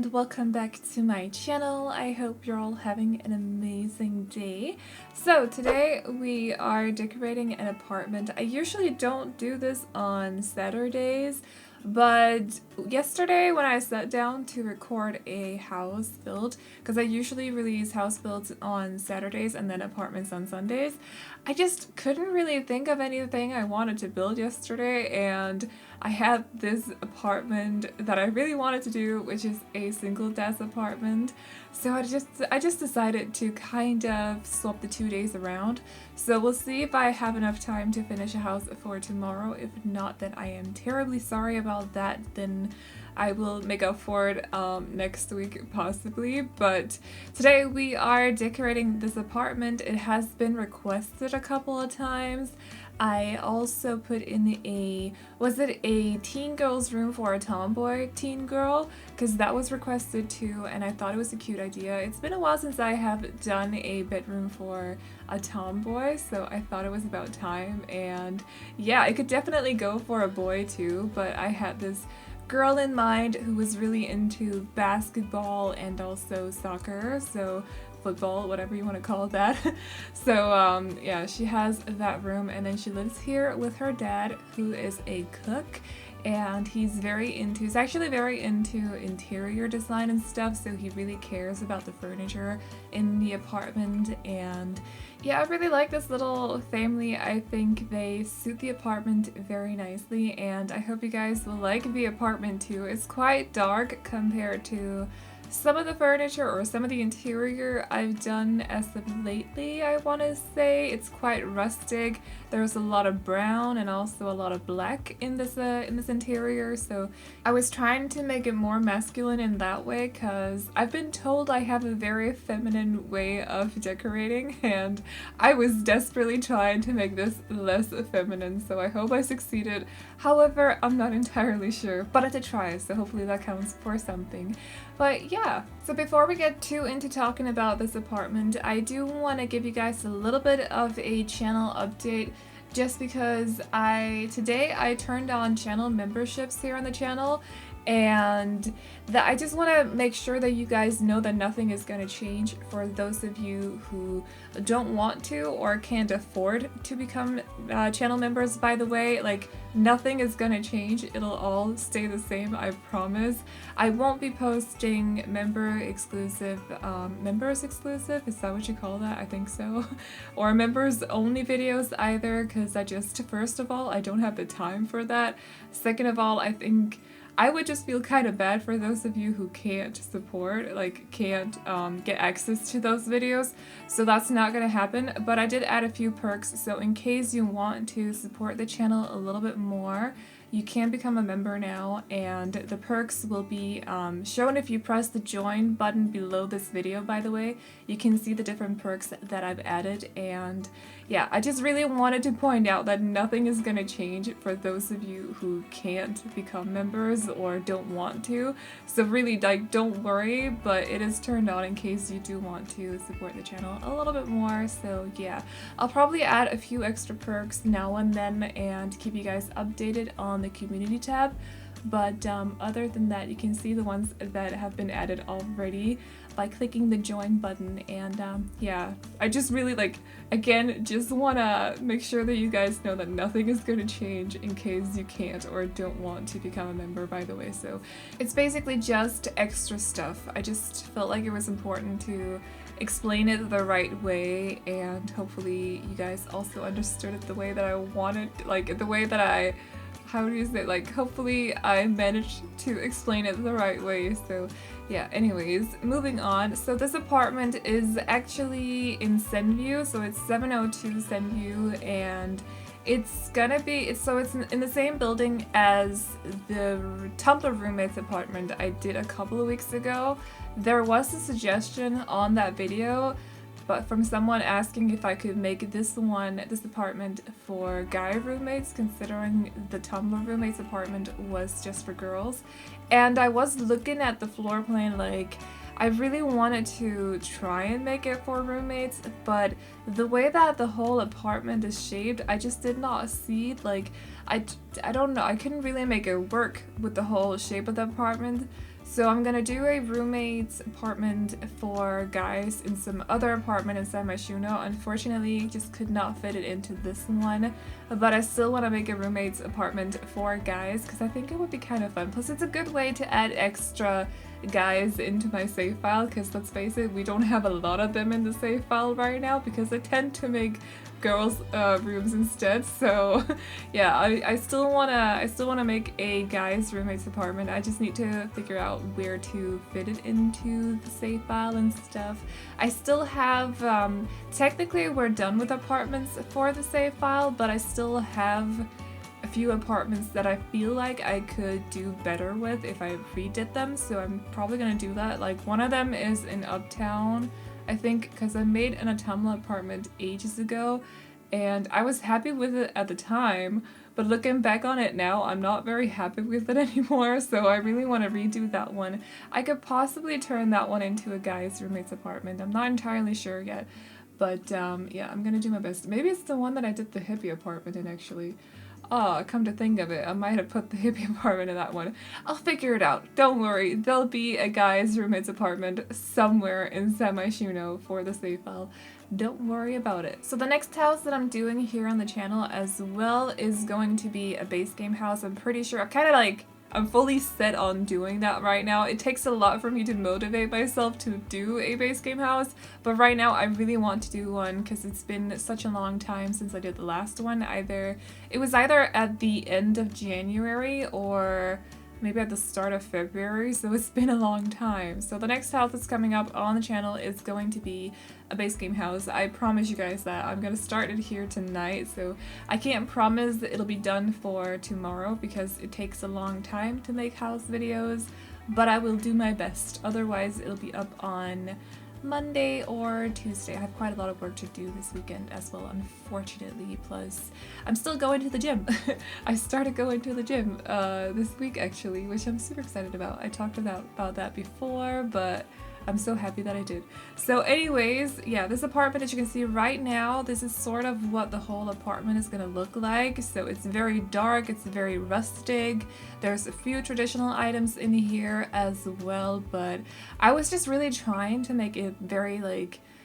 and welcome back to my channel. I hope you're all having an amazing day. So today we are decorating an apartment. I usually don't do this on Saturdays, but yesterday when I sat down to record a house build, because I usually release house builds on Saturdays and then apartments on Sundays, I just couldn't really think of anything I wanted to build yesterday, and I had this apartment that I really wanted to do, which is a single desk apartment. So I just decided to kind of swap the 2 days around. So we'll see if I have enough time to finish a house for tomorrow. If not, then I am terribly sorry about that. Then I will make up for it next week possibly. But today we are decorating this apartment. It has been requested a couple of times. I also put in was it a teen girl's room for a tomboy teen girl? Because that was requested too, and I thought it was a cute idea. It's been a while since I have done a bedroom for a tomboy, so I thought it was about time. And yeah, I could definitely go for a boy too, but I had this girl in mind who was really into basketball and also soccer, so football, whatever you want to call that. So yeah, she has that room, and then she lives here with her dad, who is a cook, and he's actually very into interior design and stuff, so he really cares about the furniture in the apartment. And yeah, I really like this little family. I think they suit the apartment very nicely, and I hope you guys will like the apartment too. It's quite dark compared to some of the furniture or some of the interior I've done as of lately. I want to say it's quite rustic. There's a lot of brown and also a lot of black in this interior, so I was trying to make it more masculine in that way, because I've been told I have a very feminine way of decorating, and I was desperately trying to make this less feminine, so I hope I succeeded. However, I'm not entirely sure, but I did try, so hopefully that counts for something. But yeah, so before we get too into talking about this apartment, I do want to give you guys a little bit of a channel update, just because today I turned on channel memberships here on the channel, and that I just want to make sure that you guys know that nothing is going to change for those of you who don't want to or can't afford to become channel members. By the way, like, nothing is going to change. It'll all stay the same, I promise. I won't be posting members exclusive, is that what you call that? I think so. Or members only videos either, because first of all, I don't have the time for that. Second of all, I think I would just feel kind of bad for those of you who can't support, can't get access to those videos, so that's not gonna happen. But I did add a few perks, so in case you want to support the channel a little bit more, you can become a member now, and the perks will be shown if you press the join button below this video. By the way, you can see the different perks that I've added. And yeah, I just really wanted to point out that nothing is going to change for those of you who can't become members or don't want to. So really, don't worry, but it is turned on in case you do want to support the channel a little bit more. So yeah, I'll probably add a few extra perks now and then and keep you guys updated on the community tab. But other than that, you can see the ones that have been added already by clicking the join button. And yeah, I just really again, just want to make sure that you guys know that nothing is going to change in case you can't or don't want to become a member, by the way. So it's basically just extra stuff. I just felt like it was important to explain it the right way, and hopefully you guys also understood it the way that I wanted, the way that I hopefully I managed to explain it the right way. So yeah, anyways, moving on. So this apartment is actually in ZenView, so it's 702 ZenView, and it's in the same building as the Tumblr roommates apartment I did a couple of weeks ago. There was a suggestion on that video but from someone asking if I could make this apartment for guy roommates, considering the Tumblr roommates apartment was just for girls. And I was looking at the floor plan, I really wanted to try and make it for roommates, but the way that the whole apartment is shaped, I just did not see, I don't know, I couldn't really make it work with the whole shape of the apartment. So I'm gonna do a roommate's apartment for guys in some other apartment inside Myshuno. Unfortunately, just could not fit it into this one, but I still want to make a roommate's apartment for guys because I think it would be kind of fun. Plus, it's a good way to add extra guys into my save file because let's face it, we don't have a lot of them in the save file right now because I tend to make girls' rooms instead. So yeah, I still wanna make a guy's roommate's apartment. I just need to figure out where to fit it into the save file and stuff. I still have technically we're done with apartments for the save file, but I still have a few apartments that I feel like I could do better with if I redid them, so I'm probably gonna do that. Like one of them is in Uptown, I think, because I made an autumnal apartment ages ago and I was happy with it at the time, but looking back on it now, I'm not very happy with it anymore, so I really want to redo that one. I could possibly turn that one into a guy's roommate's apartment. I'm not entirely sure yet, but yeah, I'm gonna do my best. Maybe it's the one that I did the hippie apartment in, actually. Oh, come to think of it, I might have put the hippie apartment in that one. I'll figure it out. Don't worry, there'll be a guy's roommate's apartment somewhere in Myshuno for the save file. Don't worry about it. So the next house that I'm doing here on the channel as well is going to be a base game house. I'm pretty sure, I'm fully set on doing that right now. It takes a lot for me to motivate myself to do a base game house, but right now I really want to do one because it's been such a long time since I did the last one. It was either at the end of January or maybe at the start of February, so it's been a long time. So the next house that's coming up on the channel is going to be a base game house. I promise you guys that. I'm gonna start it here tonight, so I can't promise that it'll be done for tomorrow because it takes a long time to make house videos, but I will do my best. Otherwise, it'll be up on Monday or Tuesday. I have quite a lot of work to do this weekend as well, unfortunately, plus I'm still going to the gym. I started going to the gym this week actually, which I'm super excited about. I talked about that before, but I'm so happy that I did. So anyways, yeah, this apartment, as you can see right now, this is sort of what the whole apartment is gonna look like. So it's very dark, it's very rustic. There's a few traditional items in here as well, but I was just really trying to make it very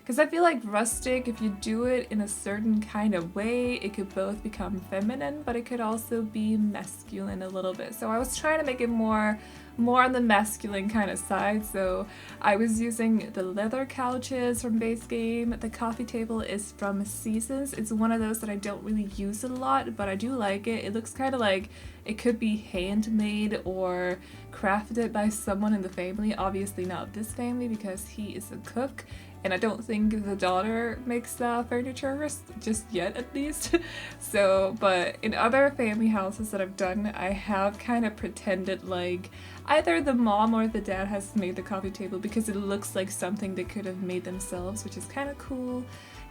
because I feel like rustic, if you do it in a certain kind of way, it could both become feminine, but it could also be masculine a little bit. So I was trying to make it more on the masculine kind of side, so I was using the leather couches from base game. The coffee table is from Seasons. It's one of those that I don't really use a lot, but I do like it. It looks kind of like it could be handmade or crafted by someone in the family. Obviously not this family because he is a cook, and I don't think the daughter makes furniture just yet, at least. So, but in other family houses that I've done, I have kind of pretended like either the mom or the dad has made the coffee table because it looks like something they could have made themselves, which is kind of cool.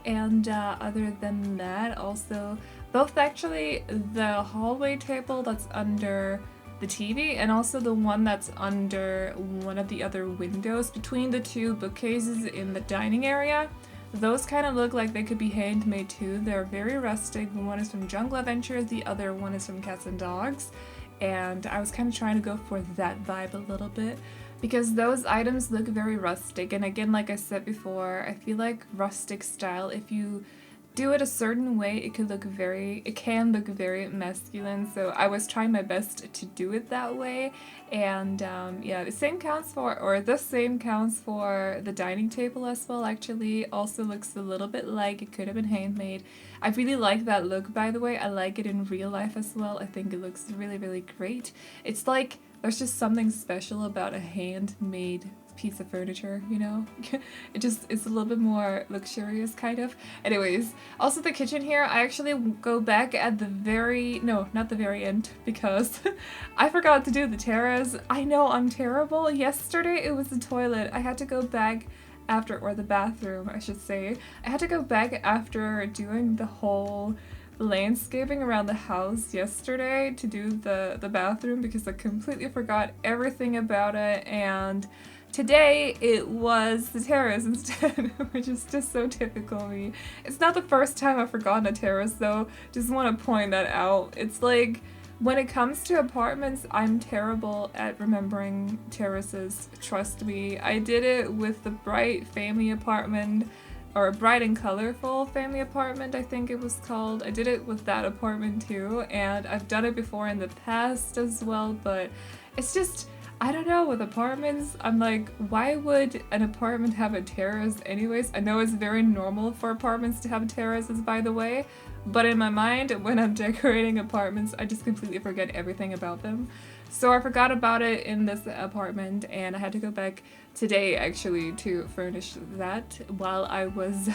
And other than that, also, both actually the hallway table that's under the TV and also the one that's under one of the other windows between the two bookcases in the dining area. Those kind of look like they could be handmade too. They're very rustic. One is from Jungle Adventures, the other one is from Cats and Dogs. And I was kind of trying to go for that vibe a little bit because those items look very rustic. And again, like I said before, I feel like rustic style, if you do it a certain way, it can look very masculine, so I was trying my best to do it that way. And yeah, the same counts for the dining table as well. Actually also looks a little bit like it could have been handmade. I really like that look, by the way. I like it in real life as well. I think it looks really great. It's like there's just something special about a handmade piece of furniture, you know? It's a little bit more luxurious, kind of. Anyways, also the kitchen here, I actually go back at not the very end, because I forgot to do the terrace. I know, I'm terrible. Yesterday it was the toilet. I had to go back after, or the bathroom, I should say. I had to go back after doing the whole landscaping around the house yesterday to do the bathroom because I completely forgot everything about it, and today it was the terrace instead, which is just so typical me. It's not the first time I've forgotten a terrace though, just want to point that out. It's like When it comes to apartments, I'm terrible at remembering terraces, trust me. I did it with the Bright family apartment, or Bright and Colorful family apartment, I think it was called. I did it with that apartment too, and I've done it before in the past as well, but it's just, I don't know, with apartments, I'm like, why would an apartment have a terrace anyways? I know it's very normal for apartments to have terraces, by the way, but in my mind, when I'm decorating apartments, I just completely forget everything about them. So I forgot about it in this apartment, and I had to go back today actually to furnish that while I was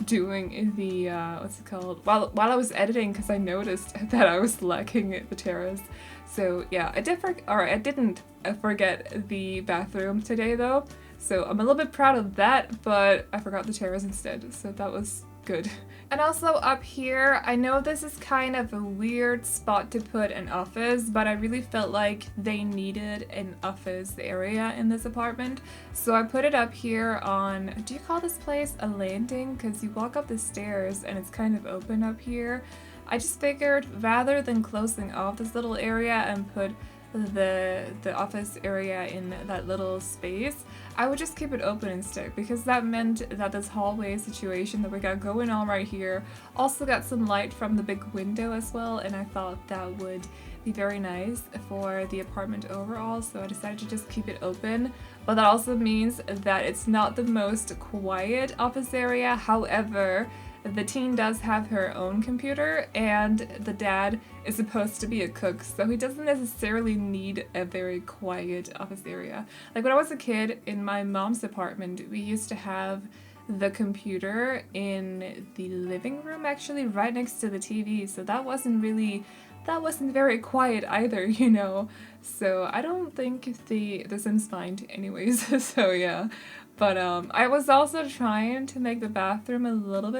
doing the what's it called, while I was editing, because I noticed that I was lacking the terrace. So yeah, I didn't forget the bathroom today though, so I'm a little bit proud of that, but I forgot the terrace instead, so that was good. And also up here, I know this is kind of a weird spot to put an office, but I really felt like they needed an office area in this apartment. So I put it up here on, do you call this place a landing? Because you walk up the stairs and it's kind of open up here. I just figured rather than closing off this little area and put the office area in that little space, I would just keep it open instead, because that meant that this hallway situation that we got going on right here also got some light from the big window as well, and I thought that would be very nice for the apartment overall, so I decided to just keep it open. But that also means that it's not the most quiet office area. However, the teen does have her own computer, and the dad is supposed to be a cook, so he doesn't necessarily need a very quiet office area. Like when I was a kid in my mom's apartment, we used to have the computer in the living room, actually right next to the TV, so that wasn't very quiet either, you know. So I don't think the Sims mind anyways. So yeah. But I was also trying to make the bathroom a little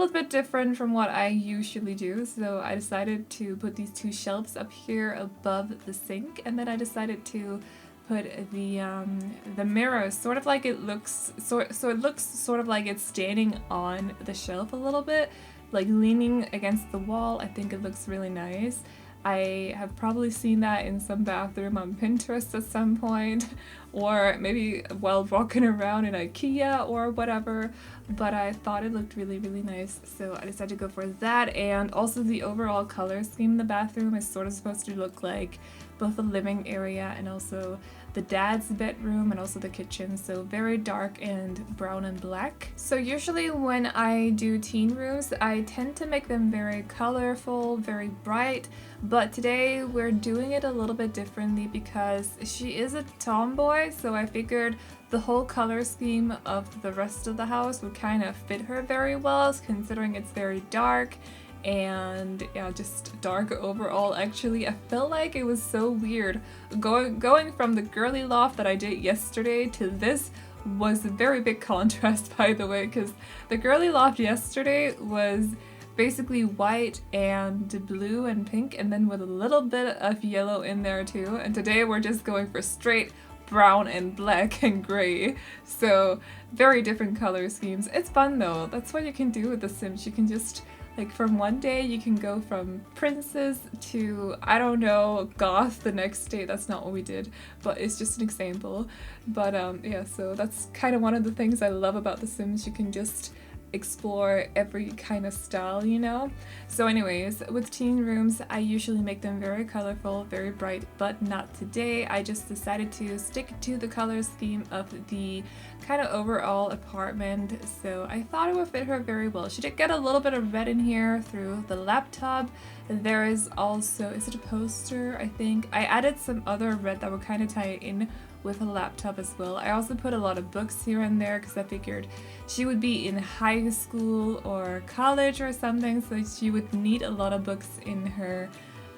bit different from what I usually do. So I decided to put these two shelves up here above the sink, and then I decided to put the mirror sort of like it looks, so it looks sort of like it's standing on the shelf a little bit, like leaning against the wall. I think it looks really nice. I have probably seen that in some bathroom on Pinterest at some point, or maybe while walking around in IKEA or whatever, but I thought it looked really, really nice, so I decided to go for that. And also the overall color scheme in the bathroom is sort of supposed to look like both the living area and also the dad's bedroom and also the kitchen, so very dark and brown and black. So usually when I do teen rooms, I tend to make them very colorful, very bright, but today we're doing it a little bit differently because she is a tomboy, so I figured the whole color scheme of the rest of the house would kind of fit her very well, considering it's very dark. And yeah, just dark overall. Actually, I felt like it was so weird going from the girly loft that I did yesterday to this was a very big contrast, by the way, because the girly loft yesterday was basically white and blue and pink, and then with a little bit of yellow in there too, and today we're just going for straight brown and black and gray, so very different color schemes. It's fun though. That's what you can do with The Sims. You can just, like, from one day you can go from princess to, I don't know, goth the next day. That's not what we did, but it's just an example. But yeah, so that's kind of one of the things I love about The Sims. You can just explore every kind of style, you know? So anyways, with teen rooms, I usually make them very colorful, very bright, but not today. I just decided to stick to the color scheme of the kind of overall apartment, so I thought it would fit her very well. She did get a little bit of red in here through the laptop. There is also, is it a poster? I think I added some other red that would kind of tie in with a laptop as well. I also put a lot of books here and there because I figured she would be in high school or college or something, so she would need a lot of books in her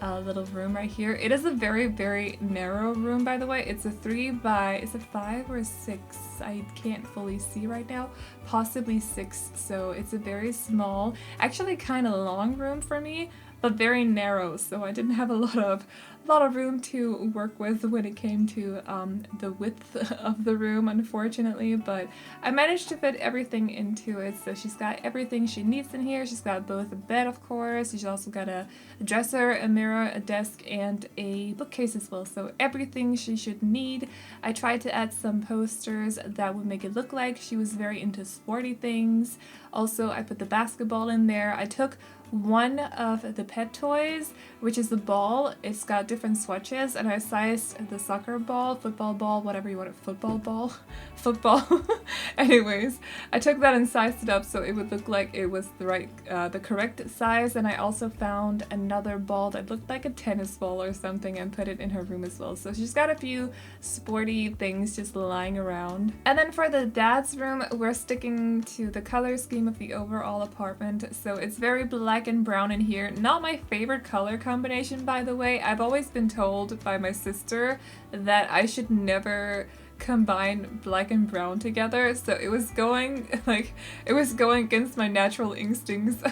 little room right here. It is a very, very narrow room, by the way. It's a 3 by, is it 5 or 6? I can't fully see right now. Possibly 6, so it's a very small, actually kind of long room for me, but very narrow, so I didn't have a lot of room to work with when it came to the width of the room, unfortunately, but I managed to fit everything into it. So she's got everything she needs in here. She's got both a bed, of course. She's also got a dresser, a mirror, a desk, and a bookcase as well. So everything she should need. I tried to add some posters that would make it look like she was very into sporty things. Also, I put the basketball in there. I took one of the pet toys, which is the ball. It's got different swatches, and I sized the soccer ball, football ball, whatever you want, football ball, football. Anyways, I took that and sized it up so it would look like it was the correct size. And I also found another ball that looked like a tennis ball or something and put it in her room as well. So she's got a few sporty things just lying around. And then for the dad's room, we're sticking to the color scheme of the overall apartment. So it's very black and brown in here. Not my favorite color combination, by the way. I've always been told by my sister that I should never combine black and brown together, so it was going against my natural instincts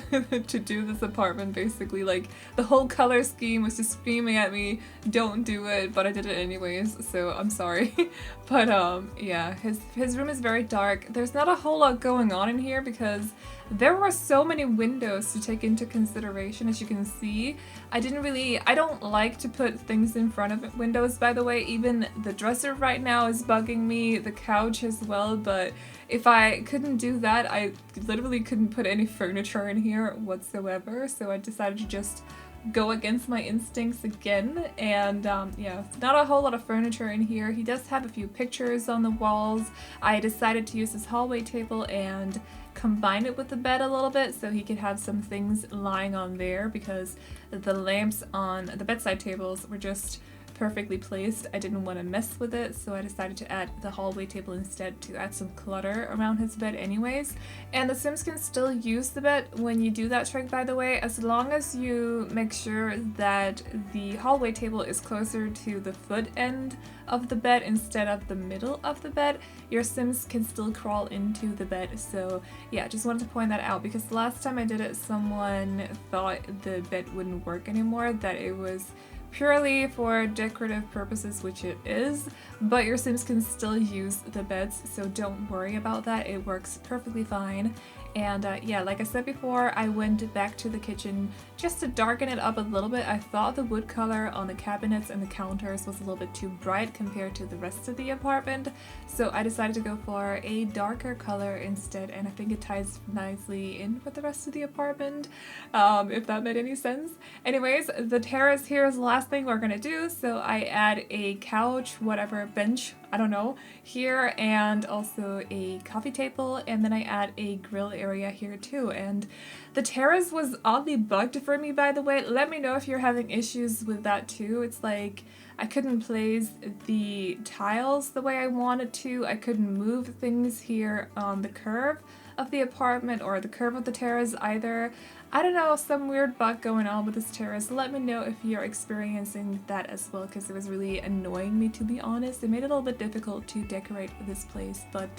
to do this apartment. Basically, like, the whole color scheme was just screaming at me, don't do it, but I did it anyways, so I'm sorry. But yeah, his room is very dark. There's not a whole lot going on in here because there were so many windows to take into consideration. As you can see, I don't like to put things in front of windows, by the way. Even the dresser right now is bugging me, the couch as well, but if I couldn't do that, I literally couldn't put any furniture in here whatsoever, so I decided to just go against my instincts again. And yeah, not a whole lot of furniture in here. He does have a few pictures on the walls. I decided to use this hallway table and combine it with the bed a little bit so he could have some things lying on there, because the lamps on the bedside tables were just perfectly placed. I didn't want to mess with it, so I decided to add the hallway table instead to add some clutter around his bed anyways. And the Sims can still use the bed when you do that trick, by the way, as long as you make sure that the hallway table is closer to the foot end of the bed instead of the middle of the bed. Your Sims can still crawl into the bed. So yeah, just wanted to point that out, because the last time I did it, someone thought the bed wouldn't work anymore, that it was purely for decorative purposes, which it is, but your Sims can still use the beds, so don't worry about that. It works perfectly fine. And yeah, like I said before, I went back to the kitchen just to darken it up a little bit. I thought the wood color on the cabinets and the counters was a little bit too bright compared to the rest of the apartment, so I decided to go for a darker color instead, and I think it ties nicely in with the rest of the apartment, if that made any sense. Anyways, the terrace here is the last thing we're gonna do, so I add a couch, whatever, bench, I don't know, here, and also a coffee table, and then I add a grill area here too. And the terrace was oddly bugged for me, by the way. Let me know if you're having issues with that too. It's like I couldn't place the tiles the way I wanted to. I couldn't move things here on the curve of the apartment or the curve of the terrace either. I don't know, some weird bug going on with this terrace. Let me know if you're experiencing that as well, because it was really annoying me, to be honest. It made it a little bit difficult to decorate this place, but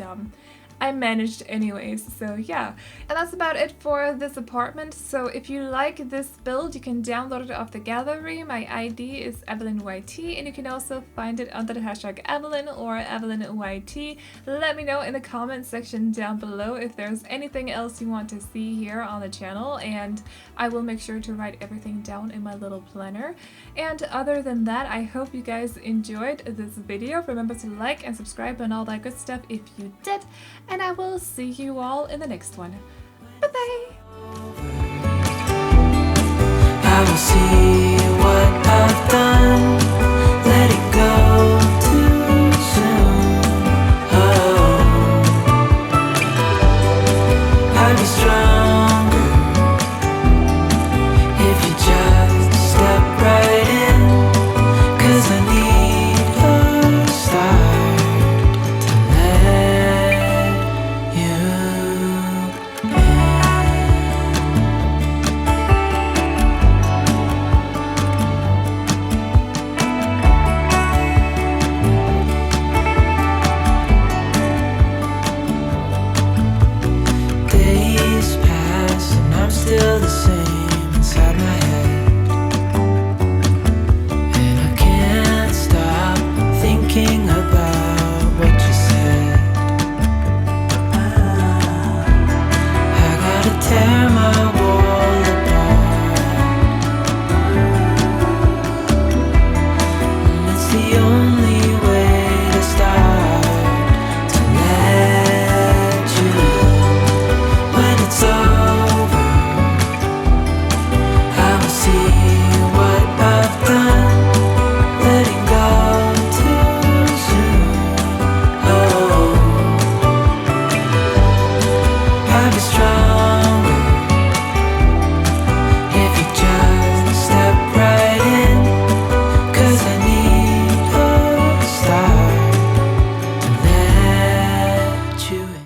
I managed anyways, so yeah. And that's about it for this apartment. So if you like this build, you can download it off the gallery. My ID is AvelineYT, and you can also find it under the hashtag Aveline or AvelineYT. Let me know in the comments section down below if there's anything else you want to see here on the channel, and I will make sure to write everything down in my little planner. And other than that, I hope you guys enjoyed this video. Remember to like and subscribe and all that good stuff if you did. And I will see you all in the next one. Bye bye! I will see